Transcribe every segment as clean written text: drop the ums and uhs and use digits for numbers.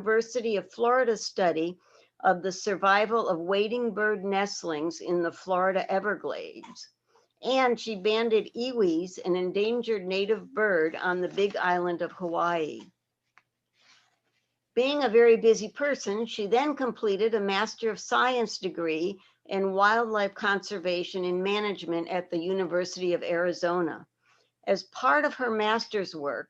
University of Florida study of the survival of wading bird nestlings in the Florida Everglades. And she banded iwis, an endangered native bird on the Big Island of Hawaii. Being a very busy person, she then completed a Master of Science degree in wildlife conservation and management at the University of Arizona. As part of her master's work,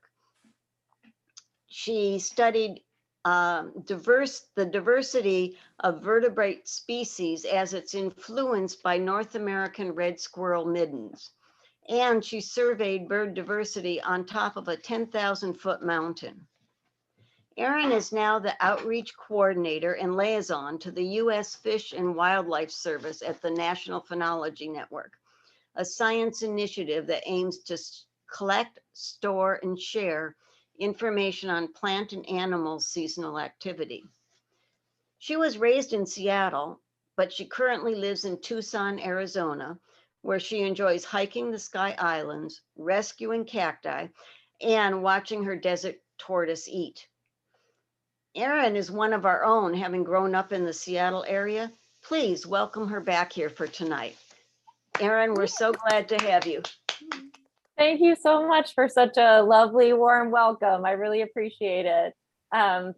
she studied the diversity of vertebrate species as it's influenced by North American red squirrel middens. And she surveyed bird diversity on top of a 10,000-foot mountain. Erin is now the outreach coordinator and liaison to the U.S. Fish and Wildlife Service at the National Phenology Network, a science initiative that aims to collect, store, and share information on plant and animal seasonal activity. She was raised in Seattle, but she currently lives in Tucson, Arizona, where she enjoys hiking the Sky Islands, rescuing cacti, and watching her desert tortoise eat. Erin is one of our own, having grown up in the Seattle area. Please welcome her back here for tonight. Erin, we're so glad to have you. Thank you so much for such a lovely, warm welcome. I really appreciate it.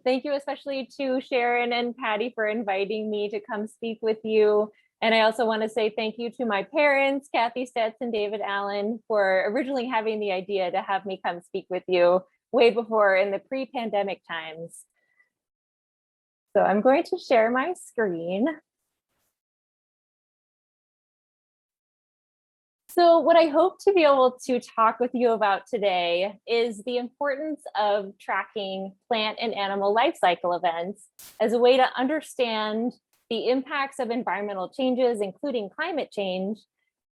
Thank you especially to Sharon and Patty for inviting me to come speak with you. And I also want to say thank you to my parents, Kathy Stetz and David Allen, for originally having the idea to have me come speak with you way before in the pre-pandemic times. So I'm going to share my screen. So what I hope to be able to talk with you about today is the importance of tracking plant and animal life cycle events as a way to understand the impacts of environmental changes, including climate change,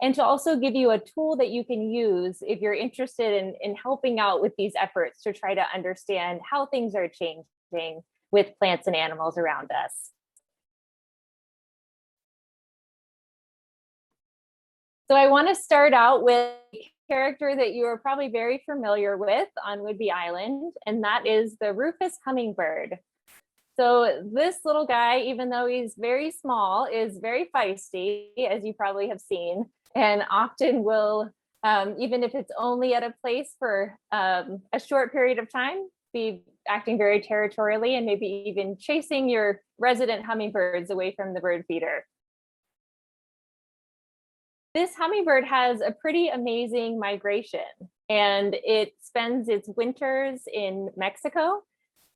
and to also give you a tool that you can use if you're interested in helping out with these efforts to try to understand how things are changing with plants and animals around us. So I want to start out with a character that you are probably very familiar with on Whidbey Island, and that is the rufous hummingbird. So this little guy, even though he's very small, is very feisty, as you probably have seen, and often will, even if it's only at a place for a short period of time, be acting very territorially and maybe even chasing your resident hummingbirds away from the bird feeder. This hummingbird has a pretty amazing migration, and it spends its winters in Mexico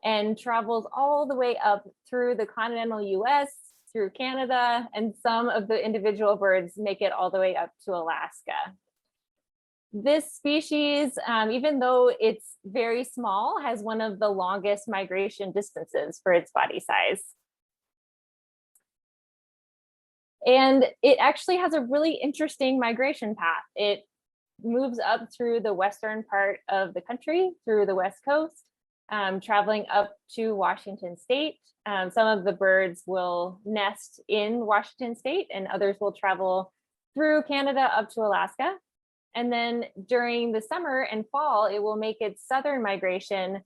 and travels all the way up through the continental US, through Canada, and some of the individual birds make it all the way up to Alaska. This species, even though it's very small, has one of the longest migration distances for its body size. And it actually has a really interesting migration path. It moves up through the western part of the country, through the West Coast, traveling up to Washington State. Some of the birds will nest in Washington State, and others will travel through Canada up to Alaska. And then during the summer and fall, it will make its southern migration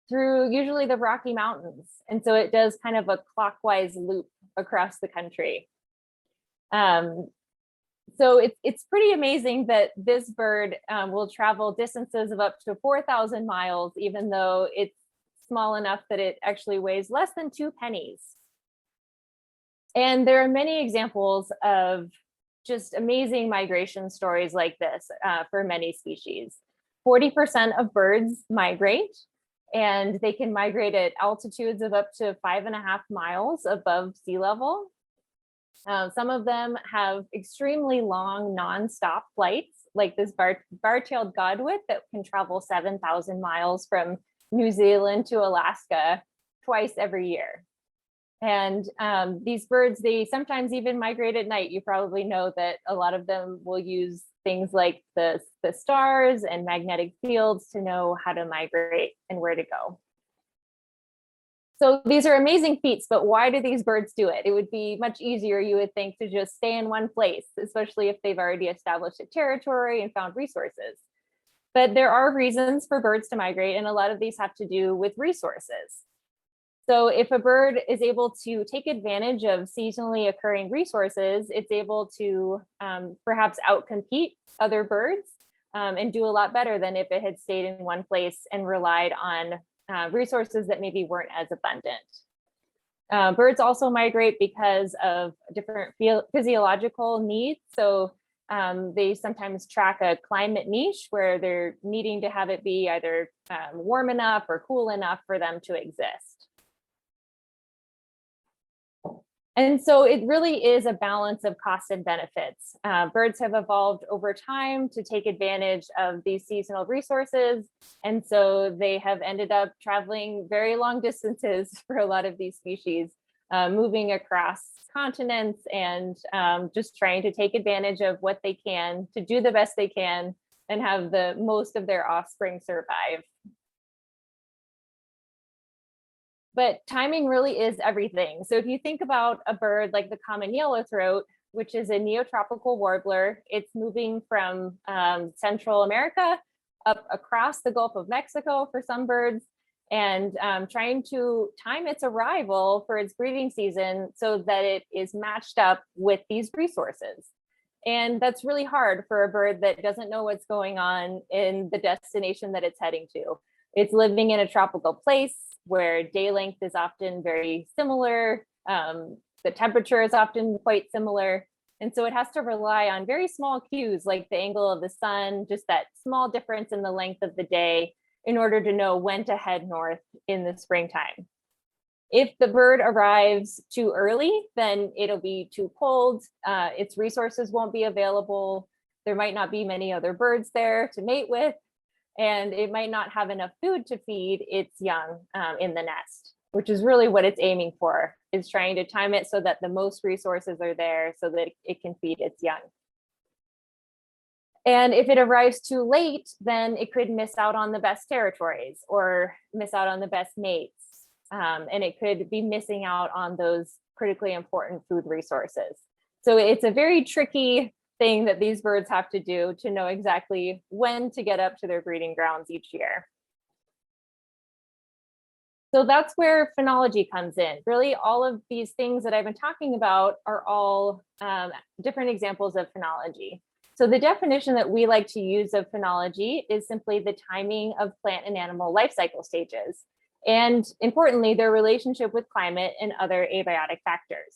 through usually the Rocky Mountains. And so it does kind of a clockwise loop across the country. So it's pretty amazing that this bird will travel distances of up to 4,000 miles, even though it's small enough that it actually weighs less than 2 pennies. And there are many examples of just amazing migration stories like this for many species. 40% of birds migrate, and they can migrate at altitudes of up to 5.5 miles above sea level. Some of them have extremely long nonstop flights, like this bar-tailed godwit that can travel 7,000 miles from New Zealand to Alaska twice every year. And these birds, they sometimes even migrate at night. You probably know that a lot of them will use things like the stars and magnetic fields to know how to migrate and where to go. So these are amazing feats, but why do these birds do it? It would be much easier, you would think, to just stay in one place, especially if they've already established a territory and found resources. But there are reasons for birds to migrate, and a lot of these have to do with resources. So if a bird is able to take advantage of seasonally occurring resources, it's able to perhaps outcompete other birds and do a lot better than if it had stayed in one place and relied on resources that maybe weren't as abundant. Birds also migrate because of different physiological needs. So they sometimes track a climate niche where they're needing to have it be either warm enough or cool enough for them to exist. And so it really is a balance of costs and benefits. Birds have evolved over time to take advantage of these seasonal resources. And so they have ended up traveling very long distances for a lot of these species, moving across continents and just trying to take advantage of what they can to do the best they can and have the most of their offspring survive. But timing really is everything. So if you think about a bird like the common yellowthroat, which is a neotropical warbler, it's moving from Central America up across the Gulf of Mexico for some birds, and trying to time its arrival for its breeding season so that it is matched up with these resources. And that's really hard for a bird that doesn't know what's going on in the destination that it's heading to. It's living in a tropical place where day length is often very similar. The temperature is often quite similar. And so it has to rely on very small cues like the angle of the sun, just that small difference in the length of the day in order to know when to head north in the springtime. If the bird arrives too early, then it'll be too cold. Its resources won't be available. There might not be many other birds there to mate with, and it might not have enough food to feed its young in the nest, which is really what it's aiming for, is trying to time it so that the most resources are there so that it can feed its young. And if it arrives too late, then it could miss out on the best territories or miss out on the best mates. And it could be missing out on those critically important food resources. So it's a very tricky thing that these birds have to do to know exactly when to get up to their breeding grounds each year. So that's where phenology comes in. Really, all of these things that I've been talking about are all different examples of phenology. So the definition that we like to use of phenology is simply the timing of plant and animal life cycle stages, and importantly, their relationship with climate and other abiotic factors.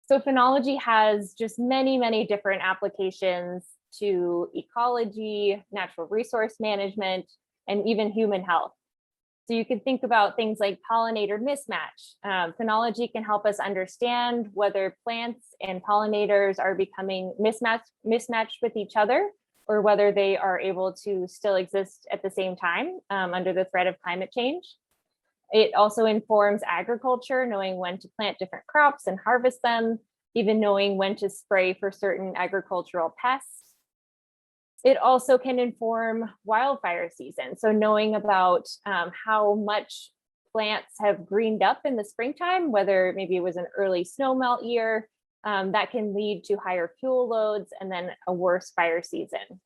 So phenology has just many, many different applications to ecology, natural resource management, and even human health. So you can think about things like pollinator mismatch. Phenology can help us understand whether plants and pollinators are becoming mismatched with each other, or whether they are able to still exist at the same time under the threat of climate change. It also informs agriculture, knowing when to plant different crops and harvest them, even knowing when to spray for certain agricultural pests. It also can inform wildfire season. So knowing about how much plants have greened up in the springtime, whether maybe it was an early snow melt year, that can lead to higher fuel loads and then a worse fire season.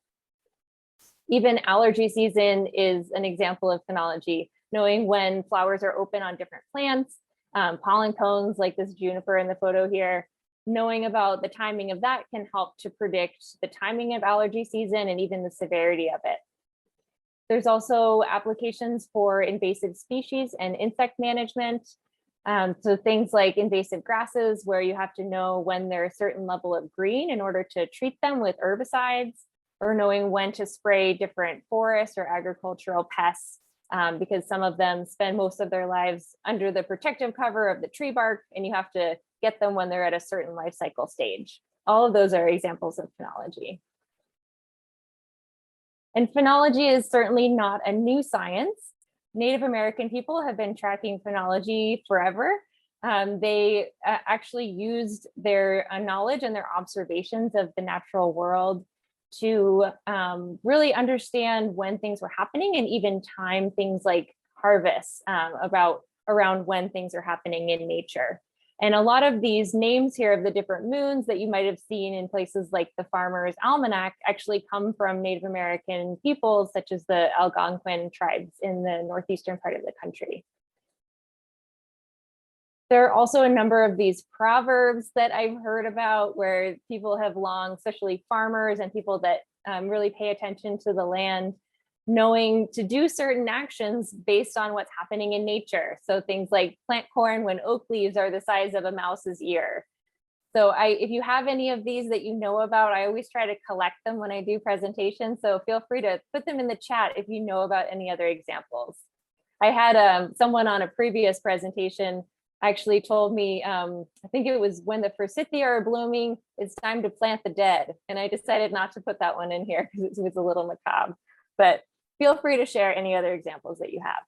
Even allergy season is an example of phenology, knowing when flowers are open on different plants, pollen cones like this juniper in the photo here. Knowing about the timing of that can help to predict the timing of allergy season and even the severity of it. There's also applications for invasive species and insect management. So things like invasive grasses, where you have to know when they're a certain level of green in order to treat them with herbicides, or knowing when to spray different forest or agricultural pests, because some of them spend most of their lives under the protective cover of the tree bark, and you have to get them when they're at a certain life cycle stage. All of those are examples of phenology. And phenology is certainly not a new science. Native American people have been tracking phenology forever. They actually used their knowledge and their observations of the natural world to really understand when things were happening and even time things like harvests around when things are happening in nature. And a lot of these names here of the different moons that you might have seen in places like the Farmer's Almanac actually come from Native American peoples, such as the Algonquin tribes in the northeastern part of the country. There are also a number of these proverbs that I've heard about where people have long, especially farmers and people that really pay attention to the land, knowing to do certain actions based on what's happening in nature. So things like plant corn when oak leaves are the size of a mouse's ear. So if you have any of these that you know about, I always try to collect them when I do presentations. So feel free to put them in the chat if you know about any other examples. I had someone on a previous presentation actually told me, I think it was when the forsythia are blooming, it's time to plant the dead. And I decided not to put that one in here because it was a little macabre, but feel free to share any other examples that you have.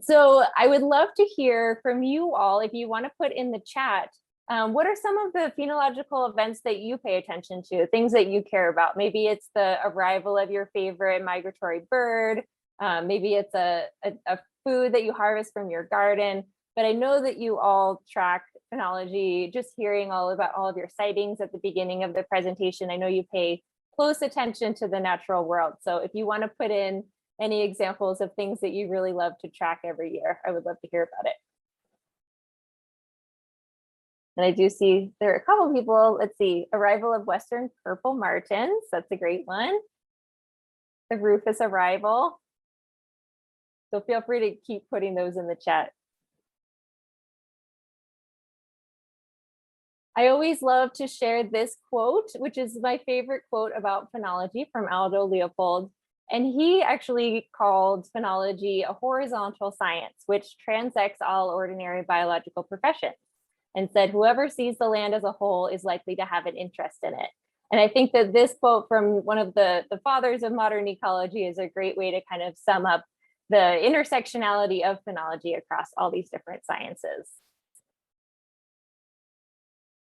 So I would love to hear from you all, if you want to put in the chat, what are some of the phenological events that you pay attention to, things that you care about? Maybe it's the arrival of your favorite migratory bird. Maybe it's a food that you harvest from your garden. But I know that you all track phenology, just hearing all about all of your sightings at the beginning of the presentation. I know you pay close attention to the natural world. So if you want to put in any examples of things that you really love to track every year, I would love to hear about it. And I do see there are a couple people, let's see, arrival of Western purple martins. That's a great one. The rufous arrival. So feel free to keep putting those in the chat. I always love to share this quote, which is my favorite quote about phenology from Aldo Leopold. And he actually called phenology a horizontal science, which transects all ordinary biological professions, and said, whoever sees the land as a whole is likely to have an interest in it. And I think that this quote from one of the fathers of modern ecology is a great way to kind of sum up the intersectionality of phenology across all these different sciences.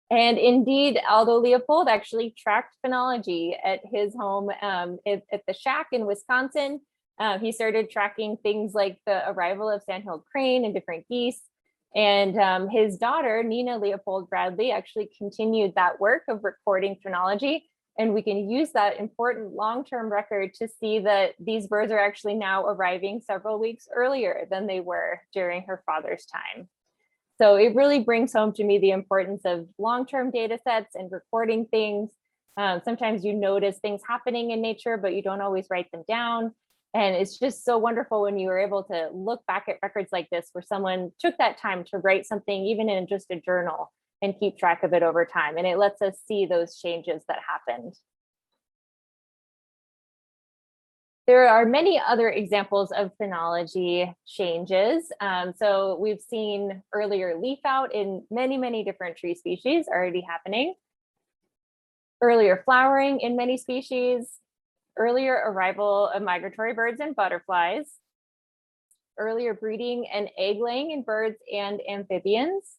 And indeed, Aldo Leopold actually tracked phenology at his home at the shack in Wisconsin. He started tracking things like the arrival of sandhill crane and different geese. And his daughter, Nina Leopold Bradley, actually continued that work of recording phenology. And we can use that important long-term record to see that these birds are actually now arriving several weeks earlier than they were during her father's time. So it really brings home to me the importance of long-term data sets and recording things. Sometimes you notice things happening in nature, but you don't always write them down. And it's just so wonderful when you are able to look back at records like this, where someone took that time to write something, even in just a journal, and keep track of it over time. And it lets us see those changes that happened. There are many other examples of phenology changes. So we've seen earlier leaf out in many, many different tree species already happening. Earlier flowering in many species. Earlier arrival of migratory birds and butterflies. Earlier breeding and egg laying in birds and amphibians.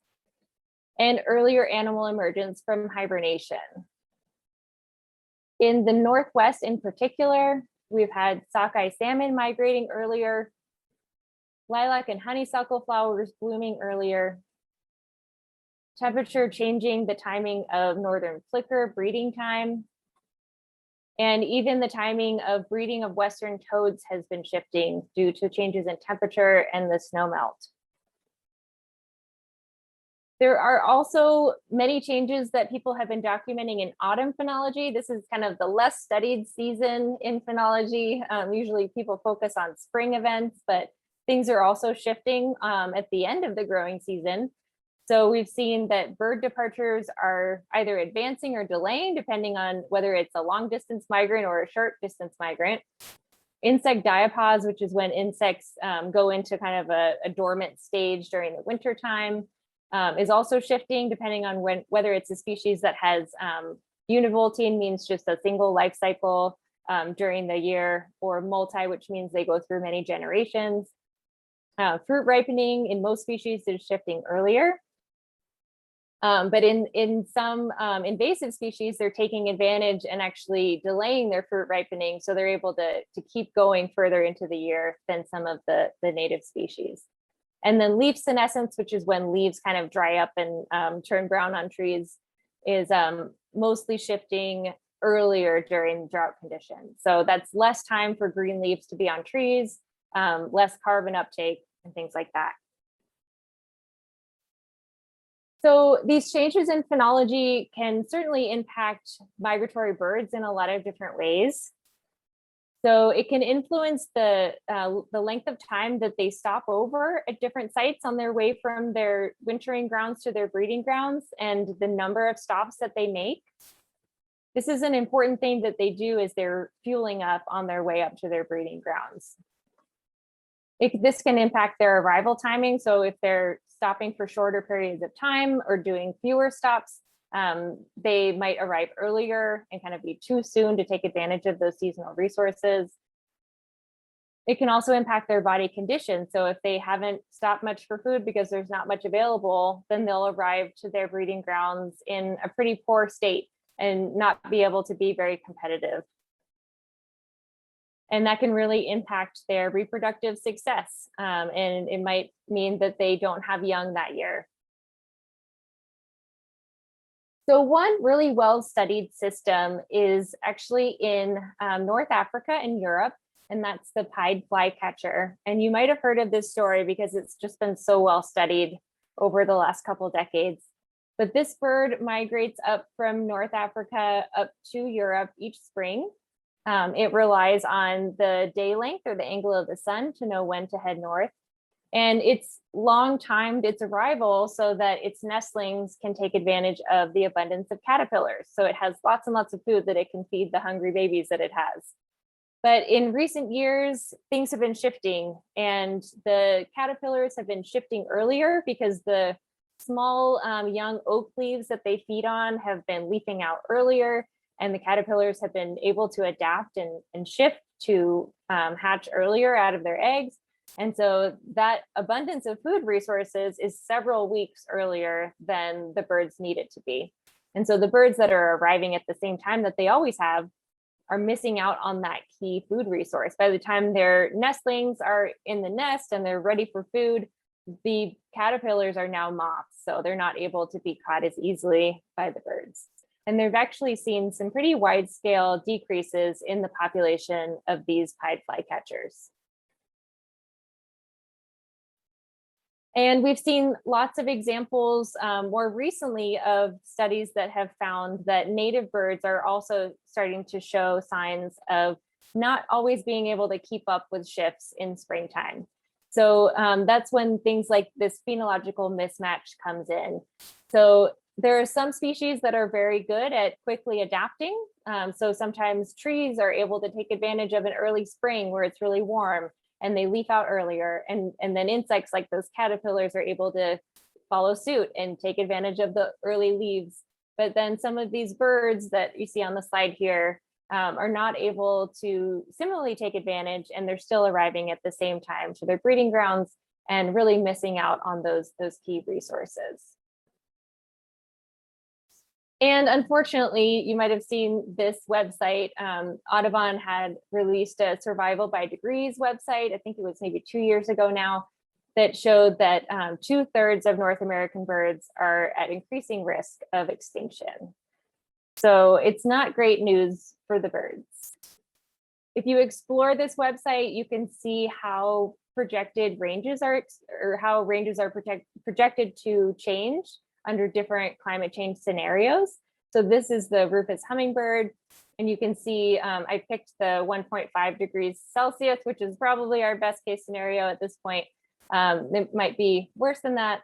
And earlier animal emergence from hibernation. In the Northwest in particular, we've had sockeye salmon migrating earlier, lilac and honeysuckle flowers blooming earlier, temperature changing the timing of northern flicker breeding time, and even the timing of breeding of western toads has been shifting due to changes in temperature and the snow melt. There are also many changes that people have been documenting in autumn phenology. This is kind of the less studied season in phenology. Usually people focus on spring events, but things are also shifting at the end of the growing season. So we've seen that bird departures are either advancing or delaying, depending on whether it's a long distance migrant or a short distance migrant. Insect diapause, which is when insects go into kind of a dormant stage during the winter time, is also shifting depending on whether it's a species that has univoltine, means just a single life cycle during the year, or multi, which means they go through many generations. Fruit ripening in most species is shifting earlier. But in some invasive species, they're taking advantage and actually delaying their fruit ripening, so they're able to keep going further into the year than some of the native species. And then leaf senescence, which is when leaves kind of dry up and turn brown on trees, is mostly shifting earlier during drought conditions. So that's less time for green leaves to be on trees, less carbon uptake, and things like that. So these changes in phenology can certainly impact migratory birds in a lot of different ways. So it can influence the length of time that they stop over at different sites on their way from their wintering grounds to their breeding grounds, and the number of stops that they make. This is an important thing that they do as they're fueling up on their way up to their breeding grounds. This can impact their arrival timing. So if they're stopping for shorter periods of time or doing fewer stops, they might arrive earlier and kind of be too soon to take advantage of those seasonal resources. It can also impact their body condition. So if they haven't stopped much for food because there's not much available, then they'll arrive to their breeding grounds in a pretty poor state and not be able to be very competitive. And that can really impact their reproductive success. And it might mean that they don't have young that year. So one really well-studied system is actually in North Africa and Europe, and that's the pied flycatcher. And you might have heard of this story because it's just been so well studied over the last couple decades. But this bird migrates up from North Africa up to Europe each spring. It relies on the day length or the angle of the sun to know when to head north. And it's long timed its arrival so that its nestlings can take advantage of the abundance of caterpillars. So it has lots and lots of food that it can feed the hungry babies that it has. But in recent years, things have been shifting, and the caterpillars have been shifting earlier because the small young oak leaves that they feed on have been leafing out earlier, and the caterpillars have been able to adapt and shift to hatch earlier out of their eggs. And so that abundance of food resources is several weeks earlier than the birds need it to be. And so the birds that are arriving at the same time that they always have are missing out on that key food resource. By the time their nestlings are in the nest and they're ready for food, the caterpillars are now moths, so they're not able to be caught as easily by the birds. And they've actually seen some pretty wide scale decreases in the population of these pied flycatchers. And we've seen lots of examples more recently of studies that have found that native birds are also starting to show signs of not always being able to keep up with shifts in springtime. So that's when things like this phenological mismatch comes in. So there are some species that are very good at quickly adapting. So sometimes trees are able to take advantage of an early spring where it's really warm and they leaf out earlier. And then insects like those caterpillars are able to follow suit and take advantage of the early leaves. But then some of these birds that you see on the slide here are not able to similarly take advantage, and they're still arriving at the same time to their breeding grounds and really missing out on those key resources. And unfortunately, you might have seen this website. Audubon had released a survival by degrees website. I think it was maybe 2 years ago now, that showed that 2/3 of North American birds are at increasing risk of extinction. So it's not great news for the birds. If you explore this website, you can see how projected ranges are, or how ranges are projected to change under different climate change scenarios. So this is the rufous hummingbird, and you can see I picked the 1.5 degrees Celsius, which is probably our best case scenario at this point. It might be worse than that,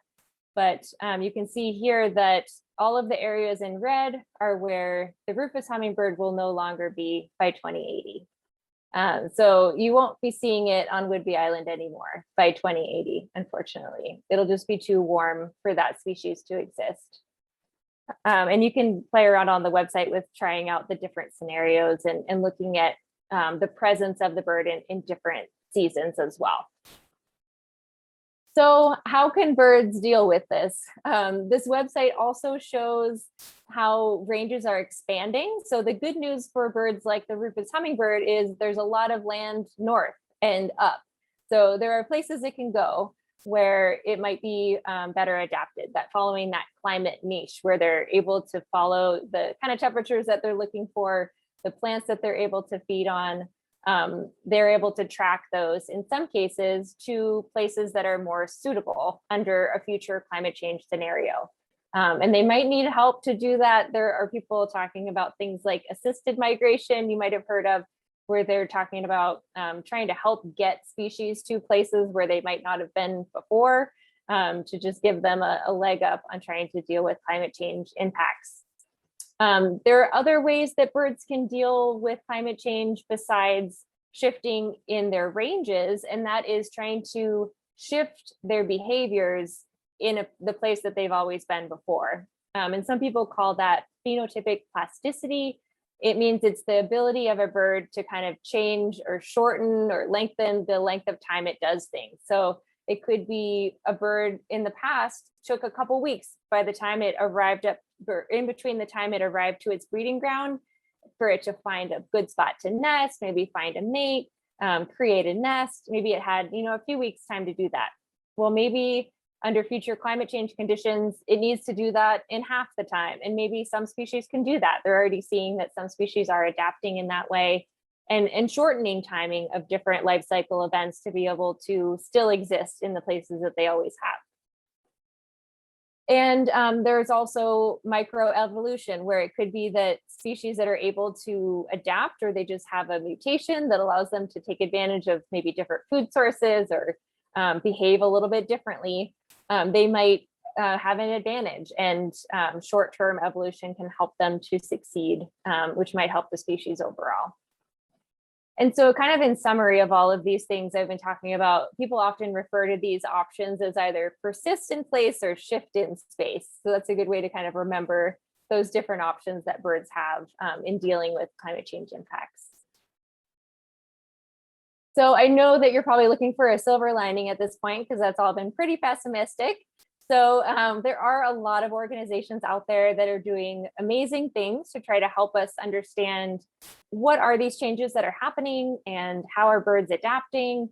but you can see here that all of the areas in red are where the rufous hummingbird will no longer be by 2080. So you won't be seeing it on Whidbey Island anymore by 2080, unfortunately. It'll just be too warm for that species to exist. And you can play around on the website with trying out the different scenarios and looking at the presence of the bird in different seasons as well. So how can birds deal with this? This website also shows how ranges are expanding. So the good news for birds like the rufous hummingbird is there's a lot of land north and up. So there are places it can go where it might be better adapted, that following that climate niche where they're able to follow the kind of temperatures that they're looking for, the plants that they're able to feed on. they're able to track those in some cases to places that are more suitable under a future climate change scenario. And they might need help to do that. There are people talking about things like assisted migration, you might have heard of, where they're talking about trying to help get species to places where they might not have been before, to just give them a leg up on trying to deal with climate change impacts. There are other ways that birds can deal with climate change besides shifting in their ranges, and that is trying to shift their behaviors in the place that they've always been before. And some people call that phenotypic plasticity. It means it's the ability of a bird to kind of change or shorten or lengthen the length of time it does things. So it could be a bird in the past took a couple weeks by the time it arrived up, or in between the time it arrived to its breeding ground, for it to find a good spot to nest, maybe find a mate, create a nest. Maybe it had, a few weeks time to do that. Well, maybe under future climate change conditions, it needs to do that in half the time. And maybe some species can do that. They're already seeing that some species are adapting in that way and shortening timing of different life cycle events to be able to still exist in the places that they always have. And there's also microevolution, where it could be that species that are able to adapt, or they just have a mutation that allows them to take advantage of maybe different food sources or behave a little bit differently, they might have an advantage, and short-term evolution can help them to succeed, which might help the species overall. And so kind of in summary of all of these things I've been talking about, people often refer to these options as either persist in place or shift in space. So that's a good way to kind of remember those different options that birds have in dealing with climate change impacts. So I know that you're probably looking for a silver lining at this point, because that's all been pretty pessimistic. So there are a lot of organizations out there that are doing amazing things to try to help us understand what are these changes that are happening and how are birds adapting.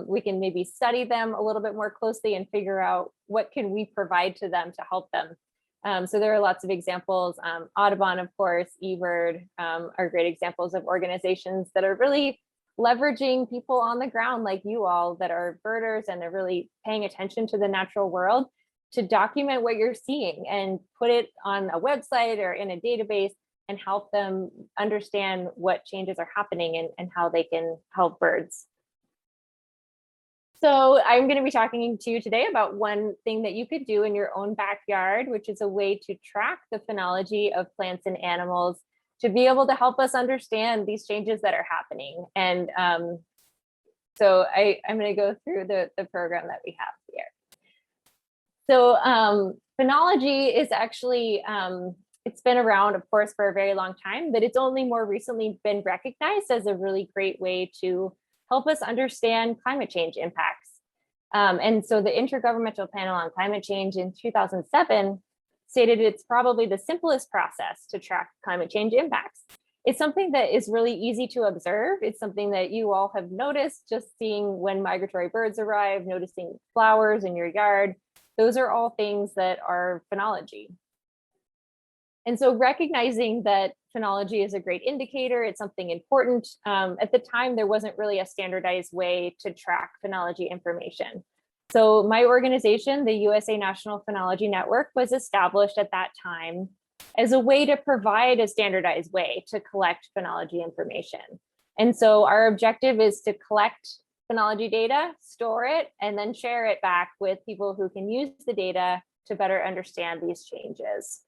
We can maybe study them a little bit more closely and figure out what can we provide to them to help them. So there are lots of examples. Audubon, of course, eBird are great examples of organizations that are really leveraging people on the ground like you all that are birders, and they're really paying attention to the natural world to document what you're seeing and put it on a website or in a database and help them understand what changes are happening and how they can help birds. So I'm going to be talking to you today about one thing that you could do in your own backyard, which is a way to track the phenology of plants and animals to be able to help us understand these changes that are happening. And so I'm going to go through the program that we have here. So phenology is actually, it's been around, of course, for a very long time, but it's only more recently been recognized as a really great way to help us understand climate change impacts. And so the Intergovernmental Panel on Climate Change in 2007 stated it's probably the simplest process to track climate change impacts. It's something that is really easy to observe. It's something that you all have noticed, just seeing when migratory birds arrive, noticing flowers in your yard. Those are all things that are phenology. And so recognizing that phenology is a great indicator, it's something important. At the time, there wasn't really a standardized way to track phenology information. So my organization, the USA National Phenology Network, was established at that time as a way to provide a standardized way to collect phenology information. And so our objective is to collect phenology data, store it, and then share it back with people who can use the data to better understand these changes.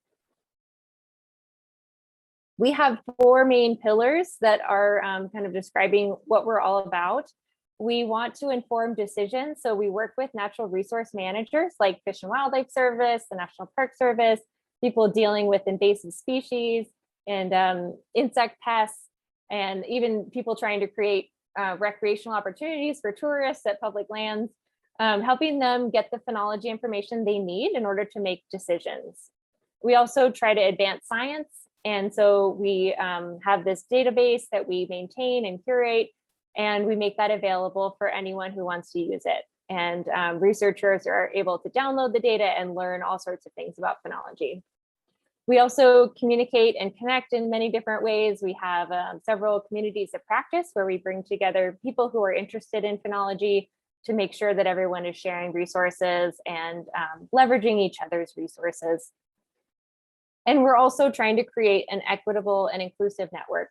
We have 4 main pillars that are kind of describing what we're all about. We want to inform decisions. So we work with natural resource managers like Fish and Wildlife Service, the National Park Service, people dealing with invasive species and insect pests, and even people trying to create recreational opportunities for tourists at public lands, helping them get the phenology information they need in order to make decisions. We also try to advance science. And so we have this database that we maintain and curate, and we make that available for anyone who wants to use it. And researchers are able to download the data and learn all sorts of things about phenology. We also communicate and connect in many different ways. We have several communities of practice where we bring together people who are interested in phenology to make sure that everyone is sharing resources and leveraging each other's resources. And we're also trying to create an equitable and inclusive network.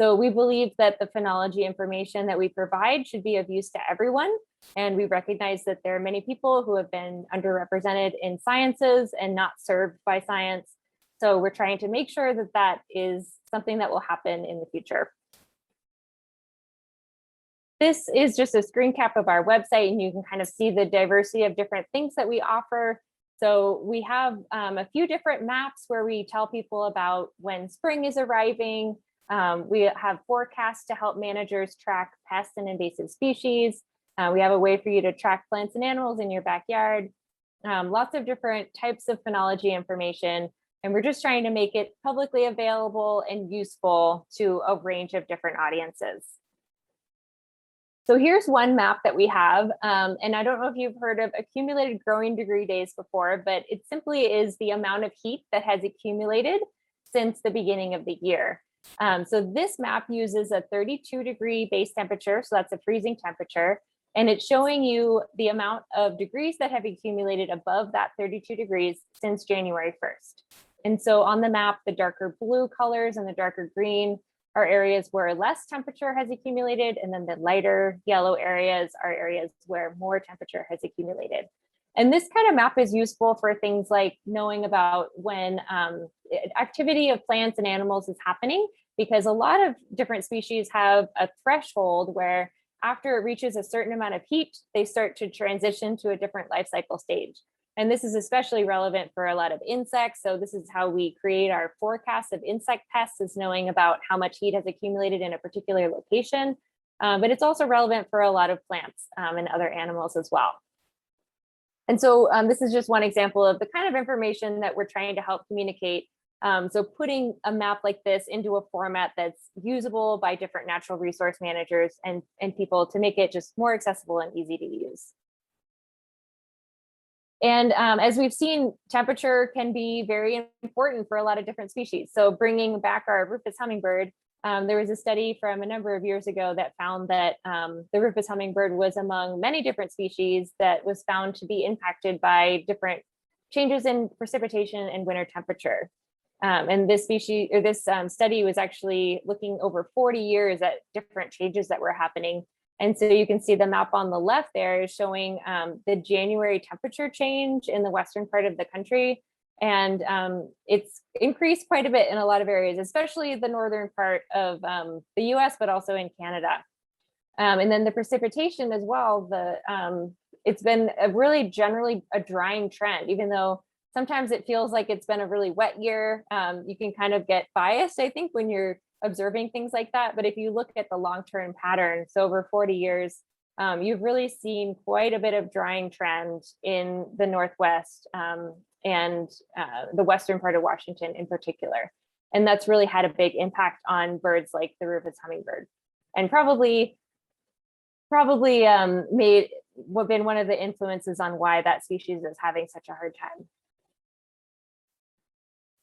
So we believe that the phenology information that we provide should be of use to everyone. And we recognize that there are many people who have been underrepresented in sciences and not served by science. So we're trying to make sure that that is something that will happen in the future. This is just a screen cap of our website, and you can kind of see the diversity of different things that we offer. So we have a few different maps where we tell people about when spring is arriving. We have forecasts to help managers track pests and invasive species. We have a way for you to track plants and animals in your backyard. Lots of different types of phenology information. And we're just trying to make it publicly available and useful to a range of different audiences. So here's one map that we have. And I don't know if you've heard of accumulated growing degree days before, but it simply is the amount of heat that has accumulated since the beginning of the year. So this map uses a 32-degree base temperature, so that's a freezing temperature, and it's showing you the amount of degrees that have accumulated above that 32 degrees since January 1st. And so on the map, the darker blue colors and the darker green are areas where less temperature has accumulated, and then the lighter yellow areas are areas where more temperature has accumulated. And this kind of map is useful for things like knowing about when activity of plants and animals is happening, because a lot of different species have a threshold where after it reaches a certain amount of heat, they start to transition to a different life cycle stage. And this is especially relevant for a lot of insects. So this is how we create our forecast of insect pests, is knowing about how much heat has accumulated in a particular location. But it's also relevant for a lot of plants and other animals as well. And so this is just one example of the kind of information that we're trying to help communicate. So putting a map like this into a format that's usable by different natural resource managers and people to make it just more accessible and easy to use. And as we've seen, temperature can be very important for a lot of different species. So bringing back our rufous hummingbird, there was a study from a number of years ago that found that the rufous hummingbird was among many different species that was found to be impacted by different changes in precipitation and winter temperature. And this species, or this study was actually looking over 40 years at different changes that were happening. And so you can see the map on the left there is showing the January temperature change in the western part of the country. And it's increased quite a bit in a lot of areas, especially the northern part of the US, but also in Canada. And then the precipitation as well, it's been a really generally a drying trend, even though sometimes it feels like it's been a really wet year. You can kind of get biased, I think, when you're observing things like that. But if you look at the long-term pattern, so over 40 years, you've really seen quite a bit of drying trend in the Northwest and the western part of Washington in particular. And that's really had a big impact on birds like the rufous hummingbird, and probably been one of the influences on why that species is having such a hard time.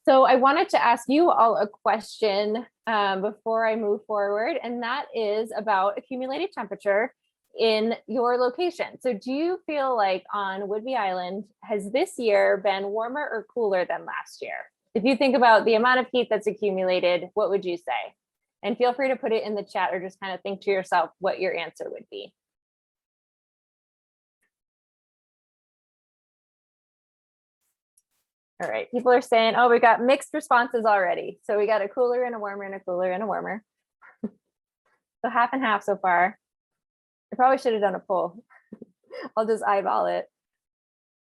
So I wanted to ask you all a question before I move forward, and that is about accumulated temperature in your location. So do you feel like on Whidbey Island, has this year been warmer or cooler than last year? If you think about the amount of heat that's accumulated, what would you say? And feel free to put it in the chat or just kind of think to yourself what your answer would be. All right, people are saying, oh, we got mixed responses already. So we got a cooler and a warmer and a cooler and a warmer. So half and half so far. I probably should have done a poll. I'll just eyeball it.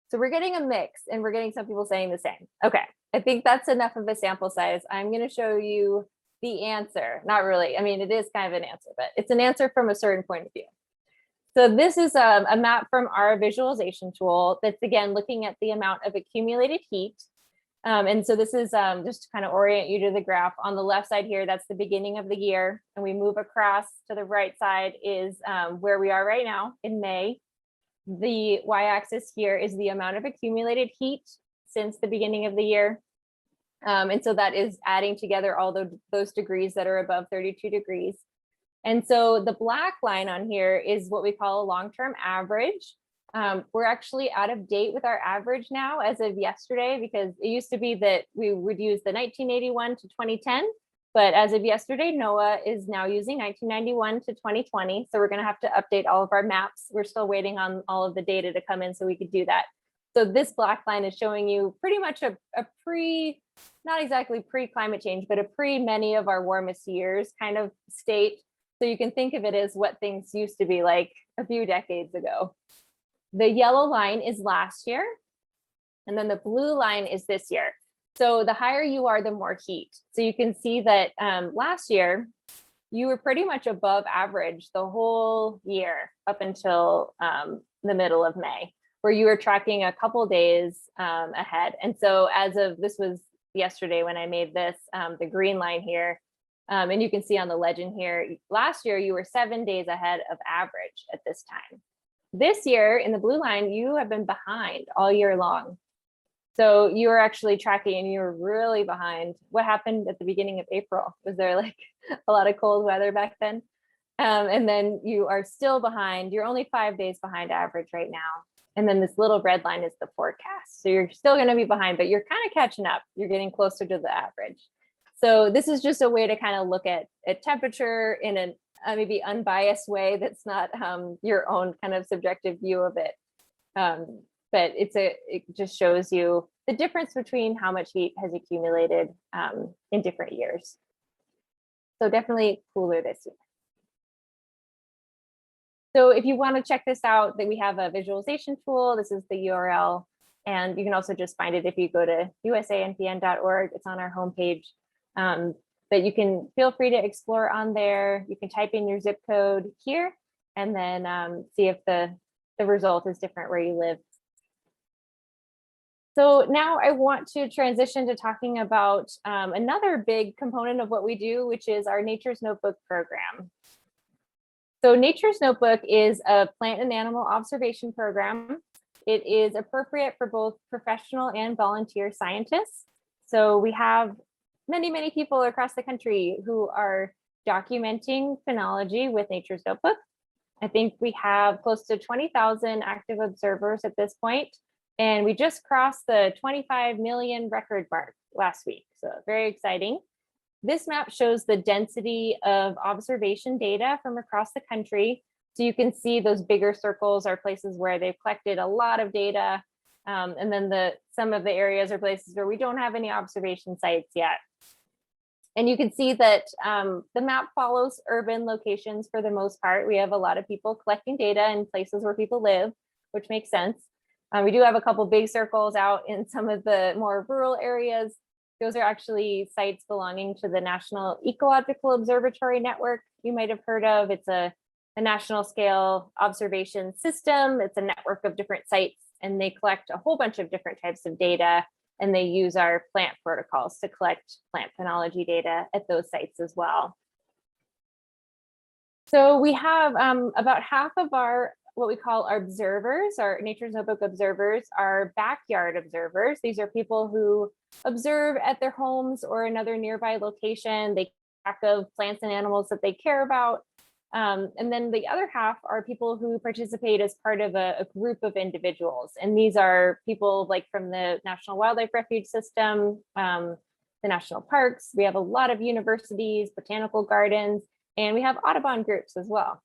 So we're getting a mix, and we're getting some people saying the same. Okay, I think that's enough of a sample size. I'm going to show you the answer. Not really. I mean, it is kind of an answer, but it's an answer from a certain point of view. So this is a map from our visualization tool that's, again, looking at the amount of accumulated heat. And so this is just to kind of orient you to the graph. On the left side here, that's the beginning of the year. And we move across to the right side is where we are right now in May. The y-axis here is the amount of accumulated heat since the beginning of the year. And so that is adding together all those degrees that are above 32 degrees. And so the black line on here is what we call a long-term average. We're actually out of date with our average now as of yesterday, because it used to be that we would use the 1981 to 2010. But as of yesterday, NOAA is now using 1991 to 2020. So we're going to have to update all of our maps. We're still waiting on all of the data to come in so we could do that. So this black line is showing you pretty much a pre, not exactly pre-climate change, but a pre many of our warmest years kind of state. So you can think of it as what things used to be like a few decades ago. The yellow line is last year, and then the blue line is this year. So the higher you are, the more heat. So you can see that last year, you were pretty much above average the whole year up until the middle of May, where you were tracking a couple days ahead. And so as of, this was yesterday when I made this, the green line here, and you can see on the legend here, last year you were 7 days ahead of average at this time. This year in the blue line, you have been behind all year long. So you were actually tracking and you were really behind. What happened at the beginning of April? Was there like a lot of cold weather back then? And then you are still behind. You're only 5 days behind average right now. And then this little red line is the forecast. So you're still going to be behind, but you're kind of catching up. You're getting closer to the average. So this is just a way to kind of look at temperature in a maybe unbiased way that's not your own kind of subjective view of it. But it just shows you the difference between how much heat has accumulated in different years. So definitely cooler this year. So if you want to check this out, that we have a visualization tool. This is the URL, and you can also just find it if you go to usanpn.org. It's on our homepage. But you can feel free to explore on there. You can type in your zip code here and then see if the result is different where you live. So now I want to transition to talking about another big component of what we do, which is our Nature's Notebook program. So Nature's Notebook is a plant and animal observation program. It is appropriate for both professional and volunteer scientists. So we have many people across the country who are documenting phenology with Nature's Notebook. I think we have close to 20,000 active observers at this point, and we just crossed the 25 million record mark last week. So very exciting. This map shows the density of observation data from across the country. So you can see those bigger circles are places where they've collected a lot of data. And then some of the areas are places where we don't have any observation sites yet. And you can see that the map follows urban locations for the most part. We have a lot of people collecting data in places where people live, which makes sense. We do have a couple big circles out in some of the more rural areas. Those are actually sites belonging to the National Ecological Observatory Network you might have heard of. It's a national scale observation system. It's a network of different sites, and they collect a whole bunch of different types of data, and they use our plant protocols to collect plant phenology data at those sites as well. So we have about half of our what we call our observers, our Nature's Notebook observers, are backyard observers. These are people who observe at their homes or another nearby location. They keep track of plants and animals that they care about. And then the other half are people who participate as part of a group of individuals. And these are people like from the National Wildlife Refuge System, the national parks. We have a lot of universities, botanical gardens, and we have Audubon groups as well.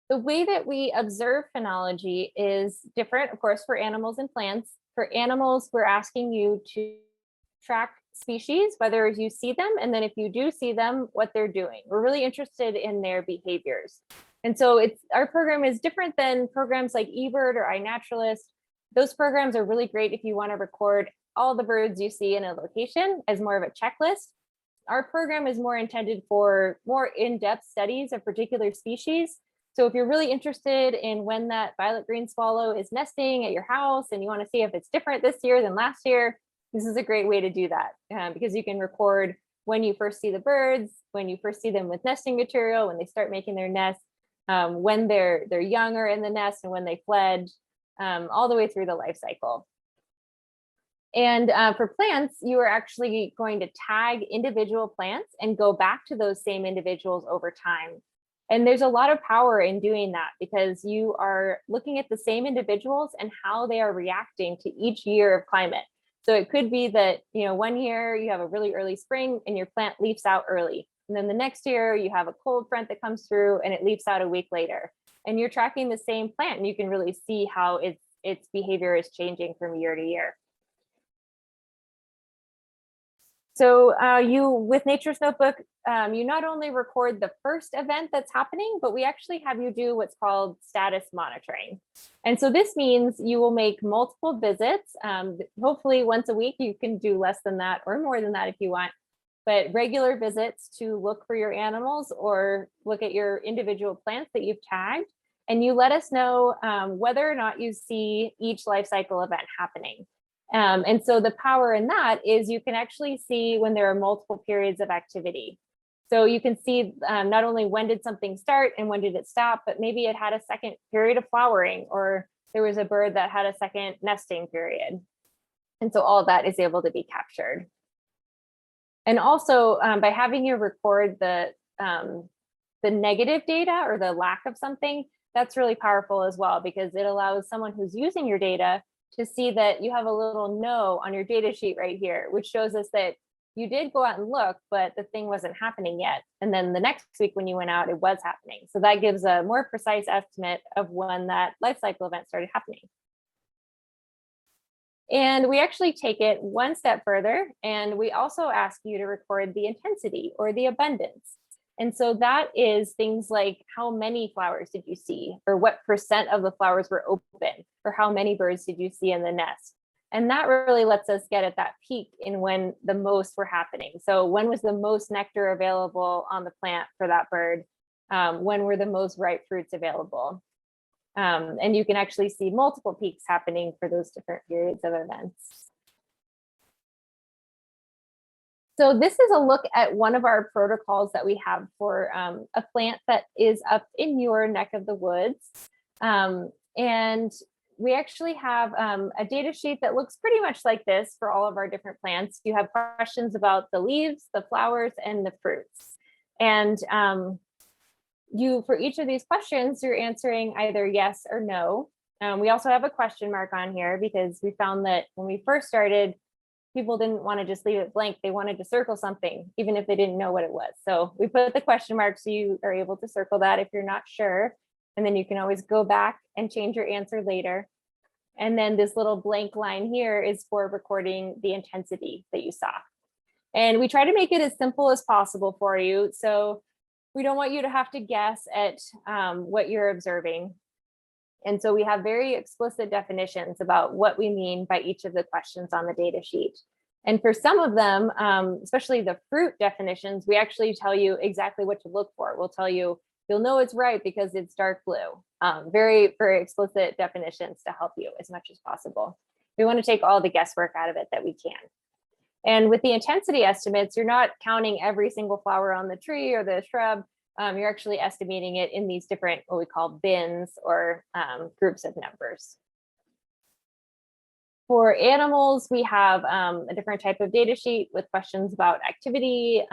The way that we observe phenology is different, of course, for animals and plants. For animals, we're asking you to track species, whether you see them, and then if you do see them, what they're doing. We're really interested in their behaviors. And so our program is different than programs like eBird or iNaturalist. Those programs are really great if you want to record all the birds you see in a location as more of a checklist. Our program is more intended for more in-depth studies of particular species. So if you're really interested in when that violet green swallow is nesting at your house and you want to see if it's different this year than last year, this is a great way to do that because you can record when you first see the birds, when you first see them with nesting material, when they start making their nest, when they're younger in the nest and when they fledge, all the way through the life cycle. And for plants, you are actually going to tag individual plants and go back to those same individuals over time. And there's a lot of power in doing that because you are looking at the same individuals and how they are reacting to each year of climate. So it could be that, you know, one year you have a really early spring and your plant leaves out early. And then the next year you have a cold front that comes through and it leaves out a week later. And you're tracking the same plant and you can really see how its behavior is changing from year to year. So you, with Nature's Notebook, you not only record the first event that's happening, but we actually have you do what's called status monitoring. And so this means you will make multiple visits, hopefully once a week. You can do less than that or more than that if you want, but regular visits to look for your animals or look at your individual plants that you've tagged. And you let us know whether or not you see each life cycle event happening. And so the power in that is you can actually see when there are multiple periods of activity. So you can see not only when did something start and when did it stop, but maybe it had a second period of flowering, or there was a bird that had a second nesting period. And so all of that is able to be captured. And also by having you record the negative data or the lack of something, that's really powerful as well, because it allows someone who's using your data to see that you have a little no on your data sheet right here, which shows us that you did go out and look, but the thing wasn't happening yet. And then the next week when you went out, it was happening. So that gives a more precise estimate of when that life cycle event started happening. And we actually take it one step further, and we also ask you to record the intensity or the abundance. And so that is things like how many flowers did you see, or what percent of the flowers were open, or how many birds did you see in the nest. And that really lets us get at that peak in when the most were happening. So when was the most nectar available on the plant for that bird? When were the most ripe fruits available? And you can actually see multiple peaks happening for those different periods of events. So this is a look at one of our protocols that we have for a plant that is up in your neck of the woods. And we actually have a data sheet that looks pretty much like this for all of our different plants. You have questions about the leaves, the flowers, and the fruits. And for each of these questions, you're answering either yes or no. We also have a question mark on here because we found that when we first started, people didn't want to just leave it blank. They wanted to circle something, even if they didn't know what it was. So we put the question mark so you are able to circle that if you're not sure. And then you can always go back and change your answer later. And then this little blank line here is for recording the intensity that you saw. And we try to make it as simple as possible for you. So we don't want you to have to guess at what you're observing. And so we have very explicit definitions about what we mean by each of the questions on the data sheet. And for some of them, especially the fruit definitions, we actually tell you exactly what to look for. We'll tell you, you'll know it's ripe because it's dark blue. Very, very explicit definitions to help you as much as possible. We want to take all the guesswork out of it that we can. And with the intensity estimates, you're not counting every single flower on the tree or the shrub. You're actually estimating it in these different, what we call bins or groups of numbers. For animals, we have a different type of data sheet with questions about activity,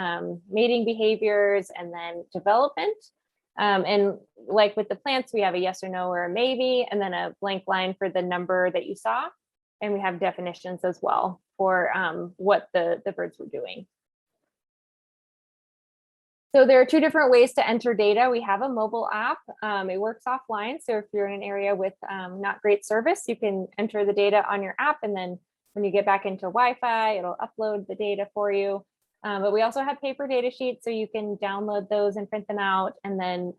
mating behaviors, and then development. And like with the plants, we have a yes or no or a maybe, and then a blank line for the number that you saw. And we have definitions as well for what the birds were doing. So there are two different ways to enter data. We have a mobile app. It works offline. So if you're in an area with not great service, you can enter the data on your app. And then when you get back into Wi-Fi, it'll upload the data for you. But we also have paper data sheets, so you can download those and print them out and then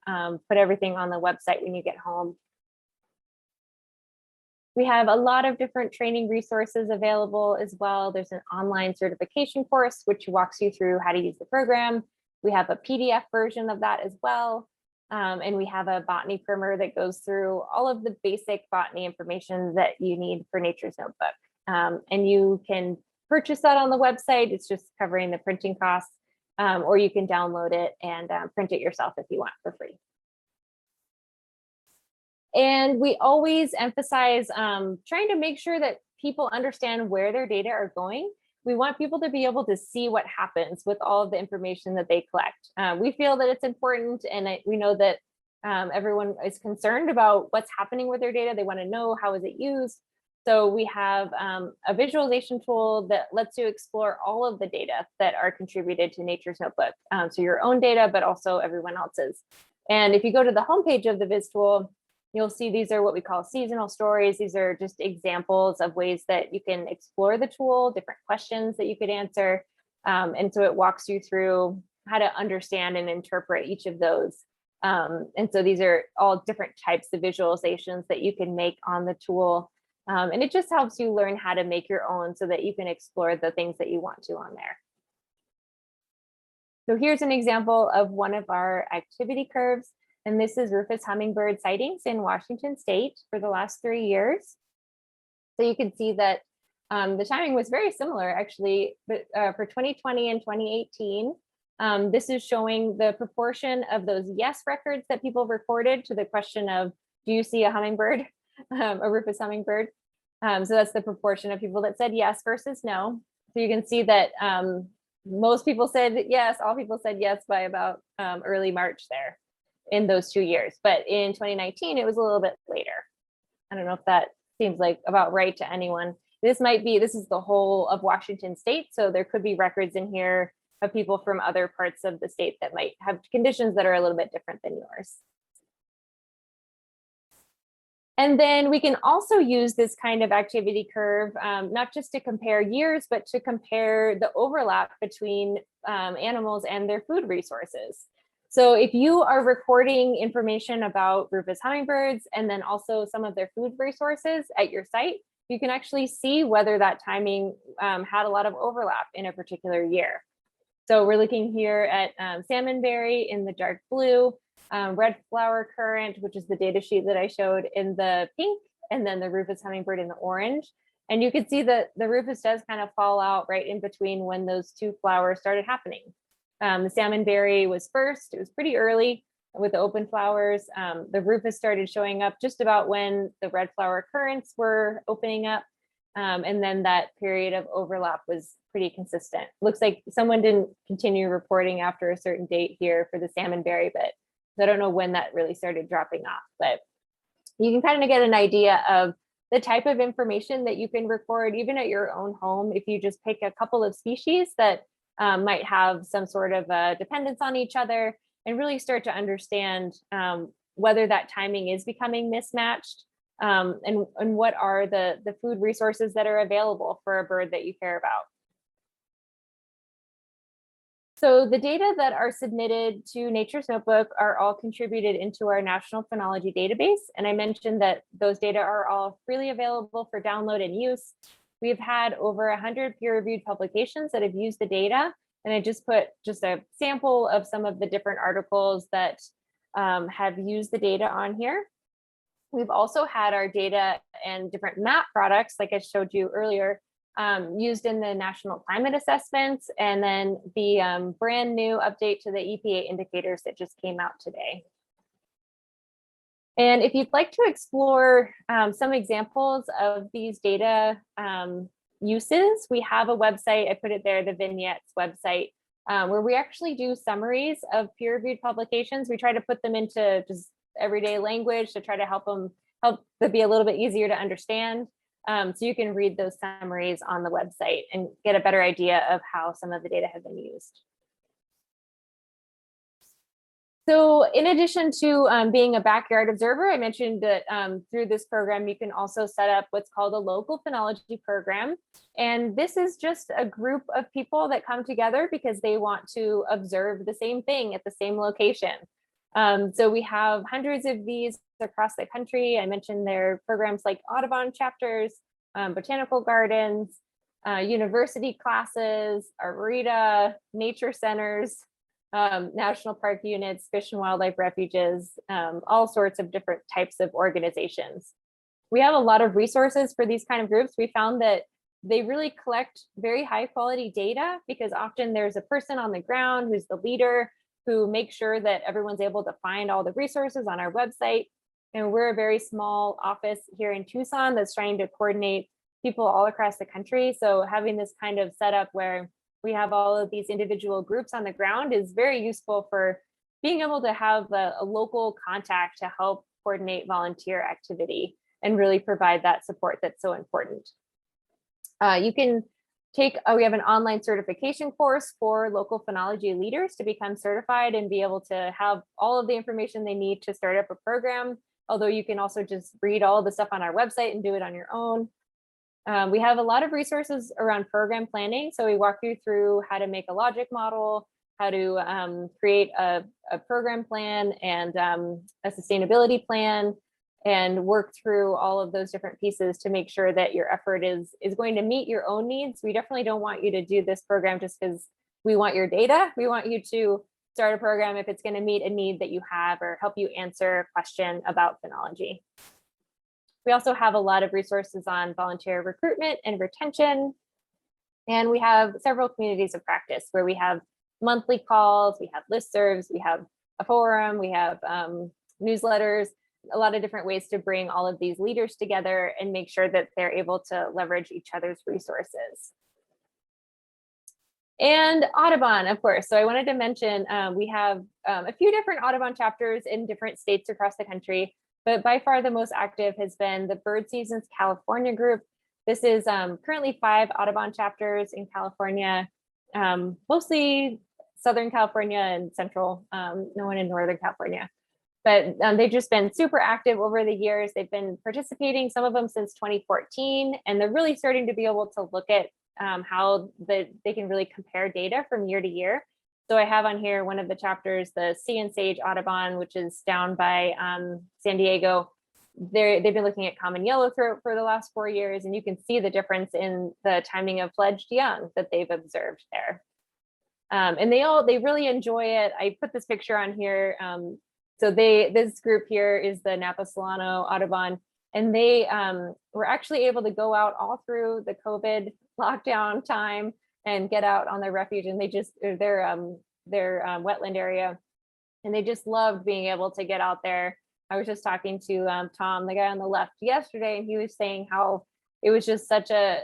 put everything on the website when you get home. We have a lot of different training resources available as well. There's an online certification course, which walks you through how to use the program. We have a PDF version of that as well. And we have a botany primer that goes through all of the basic botany information that you need for Nature's Notebook. And you can purchase that on the website. It's just covering the printing costs, or you can download it and print it yourself if you want for free. And we always emphasize trying to make sure that people understand where their data are going. We want people to be able to see what happens with all of the information that they collect. We feel that it's important, and we know that everyone is concerned about what's happening with their data. They want to know, how is it used? So we have a visualization tool that lets you explore all of the data that are contributed to Nature's Notebook. So your own data, but also everyone else's. And if you go to the homepage of the Viz tool, you'll see these are what we call seasonal stories. These are just examples of ways that you can explore the tool, different questions that you could answer. And so it walks you through how to understand and interpret each of those. And so these are all different types of visualizations that you can make on the tool. And it just helps you learn how to make your own so that you can explore the things that you want to on there. So here's an example of one of our activity curves. And this is Rufous hummingbird sightings in Washington State for the last 3 years. So you can see that the timing was very similar actually, but for 2020 and 2018, this is showing the proportion of those yes records that people recorded to the question of, do you see a hummingbird, a Rufous hummingbird? So that's the proportion of people that said yes versus no. So you can see that most people said yes, all people said yes by about early March there in those 2 years. But in 2019, it was a little bit later. I don't know if that seems like about right to anyone. This is the whole of Washington State. So there could be records in here of people from other parts of the state that might have conditions that are a little bit different than yours. And then we can also use this kind of activity curve, not just to compare years, but to compare the overlap between animals and their food resources. So if you are recording information about Rufous hummingbirds and then also some of their food resources at your site, you can actually see whether that timing had a lot of overlap in a particular year. So we're looking here at salmonberry in the dark blue, red flower currant, which is the data sheet that I showed, in the pink, and then the Rufous hummingbird in the orange. And you can see that the Rufous does kind of fall out right in between when those two flowers started happening. The salmonberry was first. It was pretty early with the open flowers. The Rufous started showing up just about when the red flower currants were opening up. And then that period of overlap was pretty consistent. Looks like someone didn't continue reporting after a certain date here for the salmonberry, but I don't know when that really started dropping off. But you can kind of get an idea of the type of information that you can record even at your own home if you just pick a couple of species that might have some sort of dependence on each other, and really start to understand whether that timing is becoming mismatched, and what are the food resources that are available for a bird that you care about. So the data that are submitted to Nature's Notebook are all contributed into our National Phenology database. And I mentioned that those data are all freely available for download and use. We've had over 100 peer-reviewed publications that have used the data. And I just put a sample of some of the different articles that have used the data on here. We've also had our data and different map products, like I showed you earlier, used in the national climate assessments, and then the brand new update to the EPA indicators that just came out today. And if you'd like to explore some examples of these data uses, we have a website, I put it there, the vignettes website, where we actually do summaries of peer-reviewed publications. We try to put them into just everyday language to try to help them be a little bit easier to understand. So you can read those summaries on the website and get a better idea of how some of the data have been used. So in addition to being a backyard observer, I mentioned that through this program, you can also set up what's called a local phenology program. And this is just a group of people that come together because they want to observe the same thing at the same location. So we have hundreds of these across the country. I mentioned there are programs like Audubon chapters, botanical gardens, university classes, arboretum, nature centers, national park units, fish and wildlife refuges, all sorts of different types of organizations. We have a lot of resources for these kind of groups. We found that they really collect very high quality data because often there's a person on the ground who's the leader who makes sure that everyone's able to find all the resources on our website. And we're a very small office here in Tucson that's trying to coordinate people all across the country. So having this kind of setup where we have all of these individual groups on the ground is very useful for being able to have a local contact to help coordinate volunteer activity and really provide that support that's so important. You can take, we have an online certification course for local phenology leaders to become certified and be able to have all of the information they need to start up a program. Although you can also just read all the stuff on our website and do it on your own. We have a lot of resources around program planning. So we walk you through how to make a logic model, how to create a program plan and a sustainability plan, and work through all of those different pieces to make sure that your effort is going to meet your own needs. We definitely don't want you to do this program just because we want your data. We want you to start a program if it's going to meet a need that you have or help you answer a question about phenology. We also have a lot of resources on volunteer recruitment and retention. And we have several communities of practice where we have monthly calls, we have listservs, we have a forum, we have newsletters, a lot of different ways to bring all of these leaders together and make sure that they're able to leverage each other's resources. And Audubon, of course. So I wanted to mention we have a few different Audubon chapters in different states across the country, but by far the most active has been the Bird Seasons California group. This is currently 5 Audubon chapters in California, mostly Southern California and Central, no one in Northern California. But they've just been super active over the years. They've been participating, some of them since 2014, and they're really starting to be able to look at how they can really compare data from year to year. So I have on here one of the chapters, the Sea and Sage Audubon, which is down by San Diego. They've been looking at common yellowthroat for the last 4 years, and you can see the difference in the timing of fledged young that they've observed there. And they really enjoy it. I put this picture on here. So this group here is the Napa Solano Audubon, and they were actually able to go out all through the COVID lockdown time and get out on their refuge, and their wetland area, and they just loved being able to get out there. I was just talking to Tom, the guy on the left, yesterday, and he was saying how it was just such a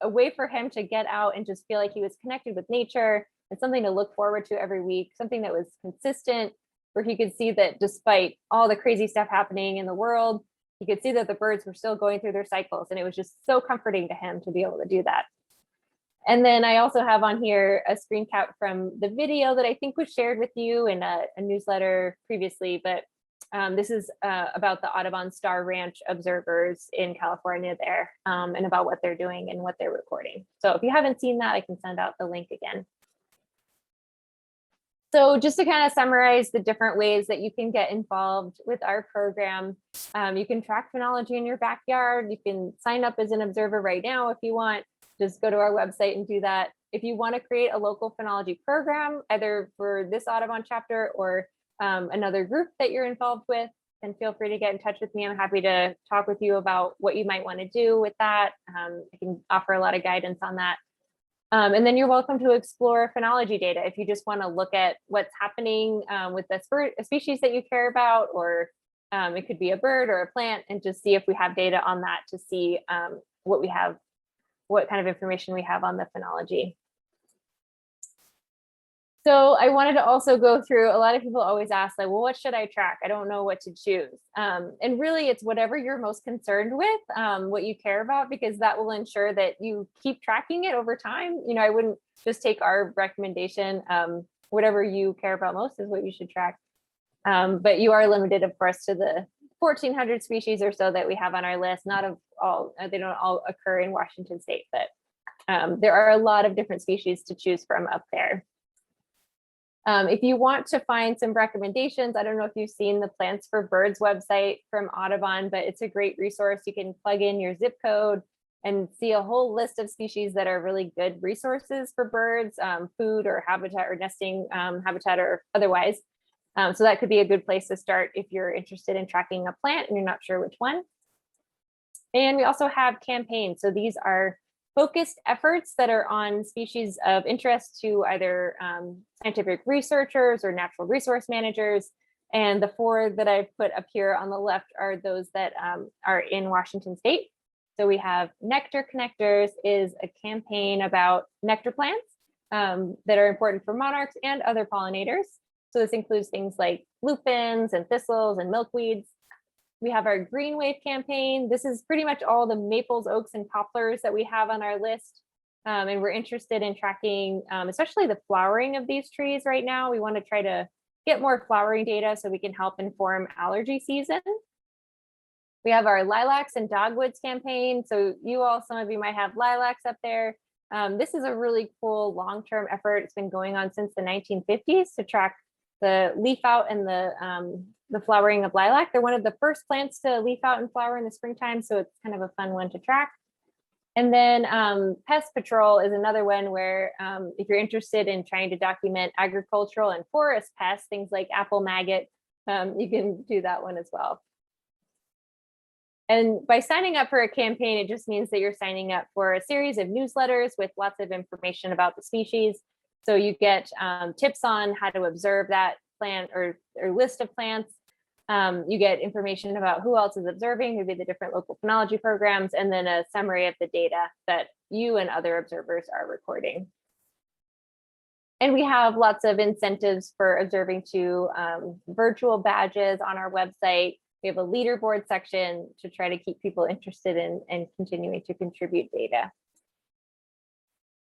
way for him to get out and just feel like he was connected with nature and something to look forward to every week, something that was consistent, where he could see that despite all the crazy stuff happening in the world, he could see that the birds were still going through their cycles. And it was just so comforting to him to be able to do that. And then I also have on here a screen cap from the video that I think was shared with you in a newsletter previously, but this is about the Audubon Star Ranch observers in California there, and about what they're doing and what they're recording. So if you haven't seen that, I can send out the link again. So just to kind of summarize the different ways that you can get involved with our program, you can track phenology in your backyard. You can sign up as an observer right now if you want. Just go to our website and do that. If you want to create a local phenology program, either for this Audubon chapter or another group that you're involved with, then feel free to get in touch with me. I'm happy to talk with you about what you might want to do with that. I can offer a lot of guidance on that. And then you're welcome to explore phenology data if you just want to look at what's happening with a species that you care about, or it could be a bird or a plant, and just see if we have data on that to see what kind of information we have on the phenology. So I wanted to also go through, a lot of people always ask, like, well, what should I track? I don't know what to choose. And really it's whatever you're most concerned with, what you care about, because that will ensure that you keep tracking it over time. You know, I wouldn't just take our recommendation. Whatever you care about most is what you should track. But you are limited, of course, to the 1,400 species or so that we have on our list. Not of all, they don't all occur in Washington state, but there are a lot of different species to choose from up there. If you want to find some recommendations, I don't know if you've seen the Plants for Birds website from Audubon, but it's a great resource. You can plug in your zip code and see a whole list of species that are really good resources for birds, food or habitat or nesting habitat or otherwise. So that could be a good place to start if you're interested in tracking a plant and you're not sure which one. And we also have campaigns. So these are focused efforts that are on species of interest to either scientific researchers or natural resource managers. And the 4 that I've put up here on the left are those that are in Washington state. So we have Nectar Connectors is a campaign about nectar plants that are important for monarchs and other pollinators. So this includes things like lupins and thistles and milkweeds. We have our Green Wave campaign. This is pretty much all the maples, oaks, and poplars that we have on our list. And we're interested in tracking, especially the flowering of these trees right now. We want to try to get more flowering data so we can help inform allergy season. We have our lilacs and dogwoods campaign. So some of you might have lilacs up there. This is a really cool long-term effort. It's been going on since the 1950s to track the leaf out and the flowering of lilac. They're one of the first plants to leaf out and flower in the springtime. So it's kind of a fun one to track. And then Pest Patrol is another one where if you're interested in trying to document agricultural and forest pests, things like apple maggot, you can do that one as well. And by signing up for a campaign, it just means that you're signing up for a series of newsletters with lots of information about the species. So you get tips on how to observe that plant or list of plants. You get information about who else is observing, maybe the different local phenology programs, and then a summary of the data that you and other observers are recording. And we have lots of incentives for observing too, virtual badges on our website. We have a leaderboard section to try to keep people interested in continuing to contribute data.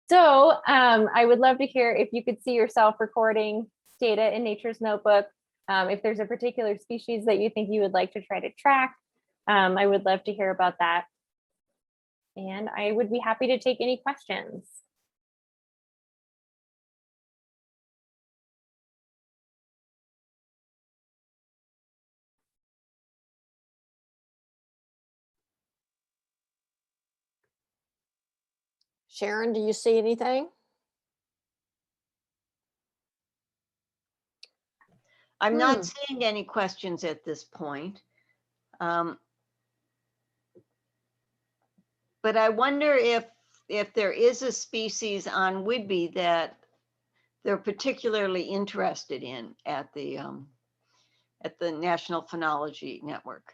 So I would love to hear if you could see yourself recording data in Nature's Notebook. If there's a particular species that you think you would like to try to track, I would love to hear about that. And I would be happy to take any questions. Sharon, do you see anything? I'm not seeing any questions at this point. But I wonder if there is a species on Whidbey that they're particularly interested in at the National Phenology Network.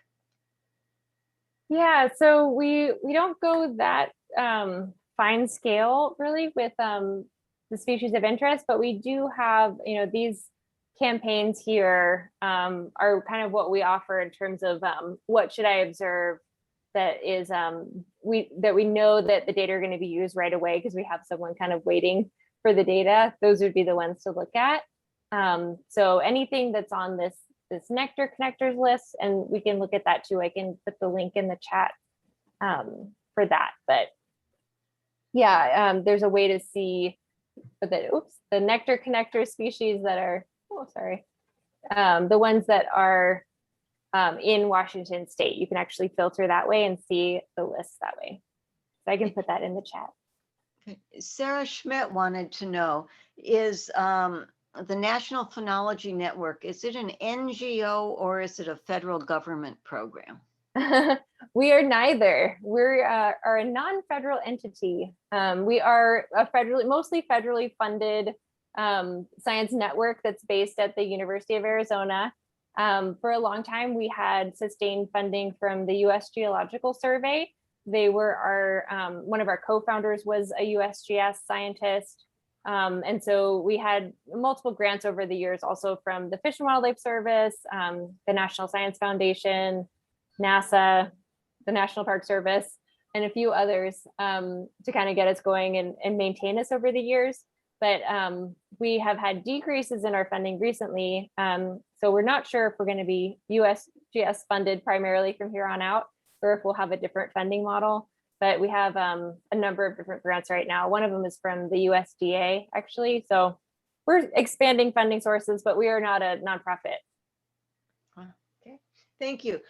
Yeah, so we don't go that fine scale really with the species of interest, but we do have, these campaigns here are kind of what we offer in terms of what should I observe that is we know that the data are going to be used right away because we have someone kind of waiting for the data. Those would be the ones to look at. So anything that's on this Nectar Connectors list, and we can look at that too. I can put the link in the chat for that. But yeah, there's a way to see the Nectar Connector species that are, the ones that are in Washington State. You can actually filter that way and see the list that way. So I can put that in the chat. Sarah Schmidt wanted to know, is the National Phenology Network, is it an NGO or is it a federal government program? We are neither. We are a non-federal entity. We are a mostly federally funded science network that's based at the University of Arizona. For a long time, we had sustained funding from the U.S. Geological Survey. They were one of our co-founders was a USGS scientist. And so we had multiple grants over the years, also from the Fish and Wildlife Service, the National Science Foundation, NASA, the National Park Service, and a few others to kind of get us going and maintain us over the years. But we have had decreases in our funding recently. So we're not sure if we're going to be USGS funded primarily from here on out, or if we'll have a different funding model. But we have a number of different grants right now. One of them is from the USDA, actually. So we're expanding funding sources, but we are not a nonprofit. Okay, thank you.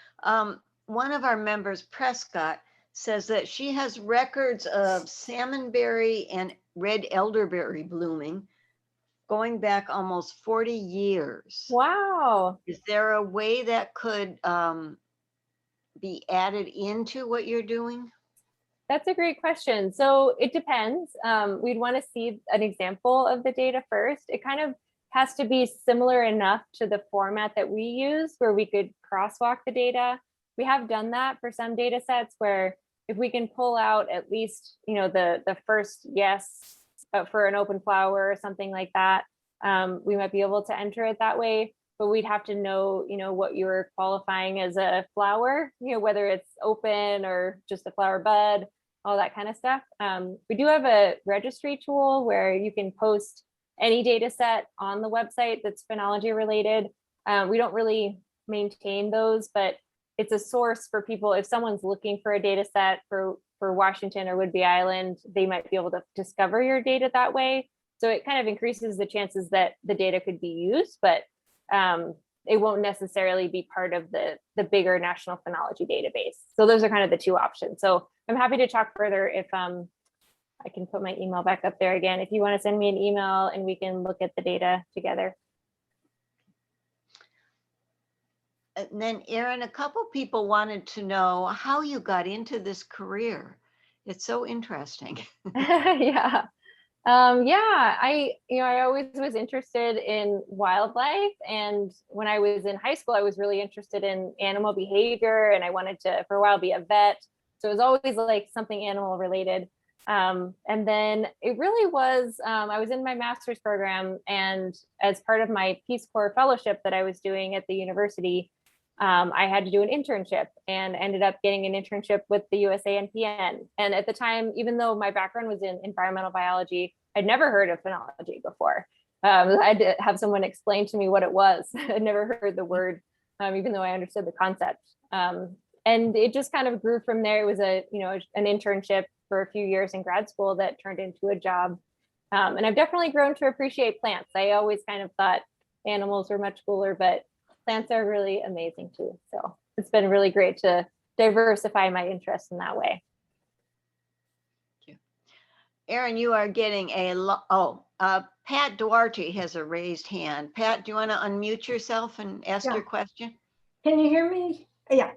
One of our members, Prescott, says that she has records of salmonberry and red elderberry blooming going back almost 40 years. Wow. Is there a way that could be added into what you're doing? That's a great question. So it depends. We'd want to see an example of the data first. It kind of has to be similar enough to the format that we use where we could crosswalk the data. We have done that for some data sets where if we can pull out at least, the first yes for an open flower or something like that, we might be able to enter it that way. But we'd have to know, what you were qualifying as a flower, whether it's open or just a flower bud, all that kind of stuff. We do have a registry tool where you can post any data set on the website that's phenology related. We don't really maintain those, but it's a source for people. If someone's looking for a data set for Washington or Whidbey Island, they might be able to discover your data that way. So it kind of increases the chances that the data could be used, but it won't necessarily be part of the bigger national phenology database. So those are kind of the two options. So I'm happy to talk further if I can put my email back up there again, if you want to send me an email and we can look at the data together. And then Erin, a couple people wanted to know how you got into this career. It's so interesting. Yeah. I always was interested in wildlife. And when I was in high school, I was really interested in animal behavior, and I wanted to, for a while, be a vet. So it was always like something animal related. And then it really was, I was in my master's program, and as part of my Peace Corps fellowship that I was doing at the university, I had to do an internship and ended up getting an internship with the USANPN. And at the time, even though my background was in environmental biology, I'd never heard of phenology before. I had to have someone explain to me what it was. I'd never heard the word, even though I understood the concept. And it just kind of grew from there. It was an internship for a few years in grad school that turned into a job. And I've definitely grown to appreciate plants. I always kind of thought animals were much cooler, but plants are really amazing too. So it's been really great to diversify my interest in that way. Erin, you are getting Pat Duarte has a raised hand. Pat, do you want to unmute yourself and ask your question? Can you hear me? Yeah.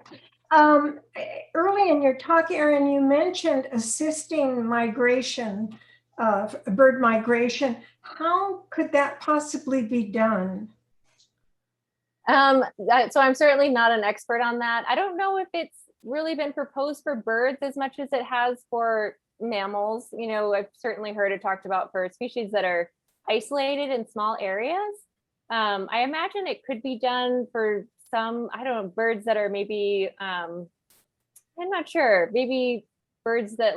Early in your talk, Erin, you mentioned assisting migration, bird migration. How could that possibly be done? So I'm certainly not an expert on that. I don't know if it's really been proposed for birds as much as it has for mammals. I've certainly heard it talked about for species that are isolated in small areas. I imagine it could be done for some, I don't know, birds that are maybe, I'm not sure, maybe birds that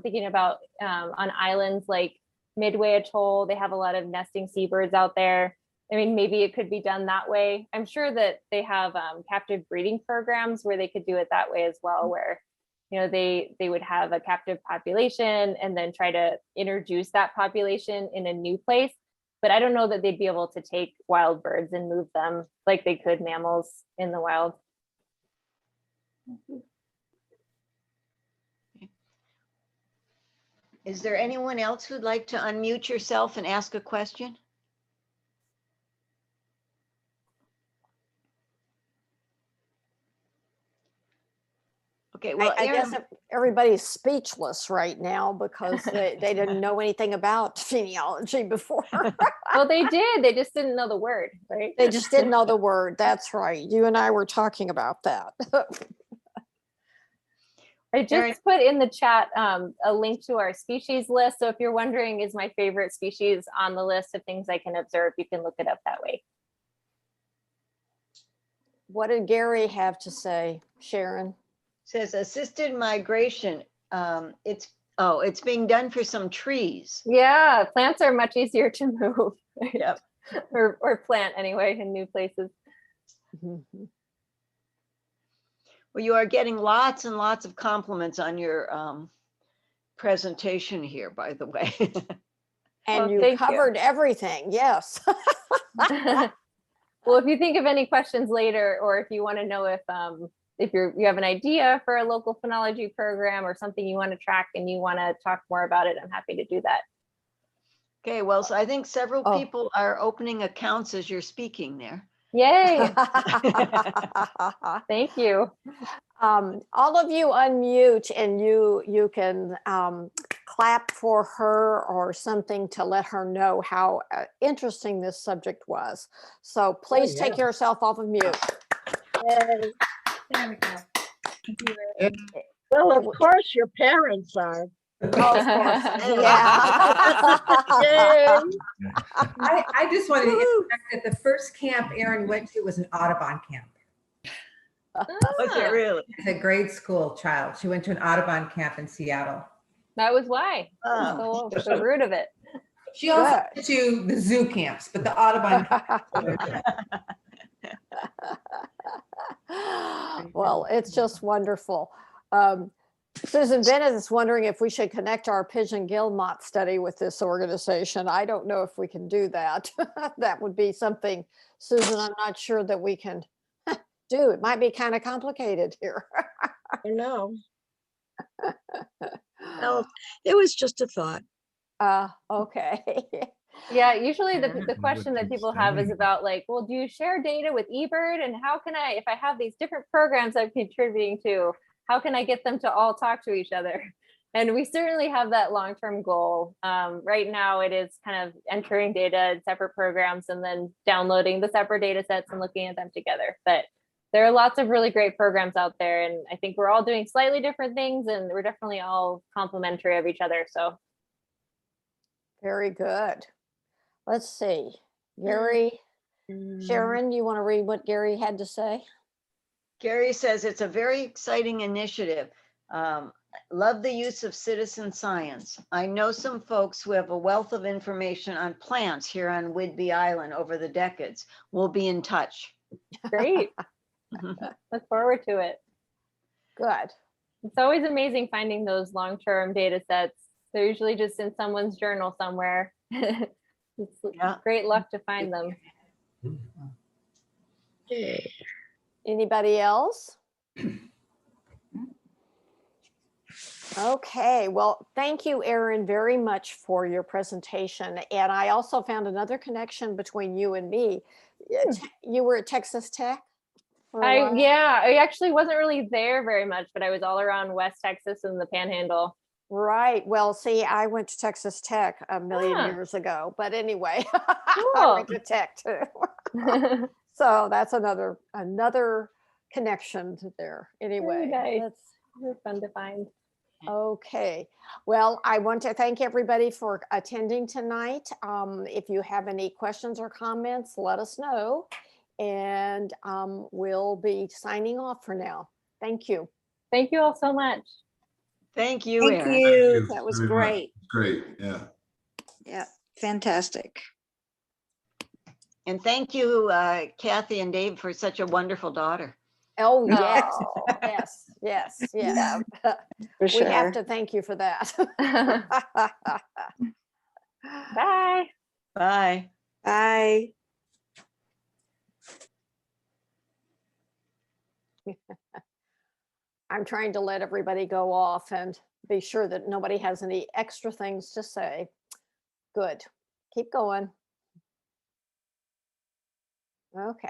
thinking about on islands like Midway Atoll, they have a lot of nesting seabirds out there. I mean, maybe it could be done that way. I'm sure that they have captive breeding programs where they could do it that way as well, where they would have a captive population and then try to introduce that population in a new place. But I don't know that they'd be able to take wild birds and move them like they could mammals in the wild. Is there anyone else who'd like to unmute yourself and ask a question? Okay, well, I guess everybody's speechless right now because they didn't know anything about phenology before. Well, they did. They just didn't know the word, right? They just didn't know the word. That's right. You and I were talking about that. I just put in the chat a link to our species list. So if you're wondering, is my favorite species on the list of things I can observe, you can look it up that way. What did Gary have to say, Sharon? Says assisted migration. It's being done for some trees. Yeah, plants are much easier to move. Yep. or plant anyway in new places. Well, you are getting lots and lots of compliments on your presentation here, by the way. And you covered everything. Yes. Well, if you think of any questions later, or if you want to know if you have an idea for a local phenology program or something you want to track and you want to talk more about it, I'm happy to do that. Okay, well, so I think several people are opening accounts as you're speaking there. Yay. Thank you. All of you unmute and you can clap for her or something to let her know how interesting this subject was. So please take yourself off of mute. There we go. Well, of course, your parents are. Oh, of course. Yeah. Yay. I just wanted to interject that the first camp Erin went to was an Audubon camp. Was it really? It's a grade school child. She went to an Audubon camp in Seattle. That was why. Oh. The root of it. She also Good. went to the zoo camps, but the Audubon Well, it's just wonderful. Susan Bennett is wondering if we should connect our pigeon gill moth study with this organization. I don't know if we can do that. That would be something, Susan, I'm not sure that we can do. It might be kind of complicated here. I know. Well, it was just a thought. Okay. Yeah, usually the question that people have is about like, well, do you share data with eBird? And how can I, if I have these different programs I'm contributing to, how can I get them to all talk to each other? And we certainly have that long-term goal. Right now, it is kind of entering data in separate programs and then downloading the separate data sets and looking at them together. But there are lots of really great programs out there. And I think we're all doing slightly different things and we're definitely all complementary of each other. So Very good. Let's see. Gary, Sharon, you want to read what Gary had to say? Gary says it's a very exciting initiative. Love the use of citizen science. I know some folks who have a wealth of information on plants here on Whidbey Island over the decades. We'll be in touch. great. Look forward to it. Good. It's always amazing finding those long-term data sets. They're usually just in someone's journal somewhere. It's great luck to find them. Yay. Anybody else? Okay, well, thank you, Erin, very much for your presentation. And I also found another connection between you and me. You were at Texas Tech? for a while? Yeah, I actually wasn't really there very much, but I was all around West Texas and the Panhandle. Right. Well, see, I went to Texas Tech a million Ah. years ago, but anyway, I Cool. went to Tech too. So that's another connection to there. Anyway, nice. that's Fun to find. okay. Well, I want to thank everybody for attending tonight. If you have any questions or comments, let us know. And we'll be signing off for now. Thank you. Thank you all so much. Thank you, Thank Erin. you. That was very much. great. Great, yeah. Yeah, fantastic. And thank you, Kathy and Dave, for such a wonderful daughter. Oh, yes. Oh. Yes, yes, yes. For We sure. have to thank you for that. Bye. Bye. Bye. I'm trying to let everybody go off and be sure that nobody has any extra things to say. Good. Keep going. Okay.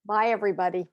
Bye, everybody.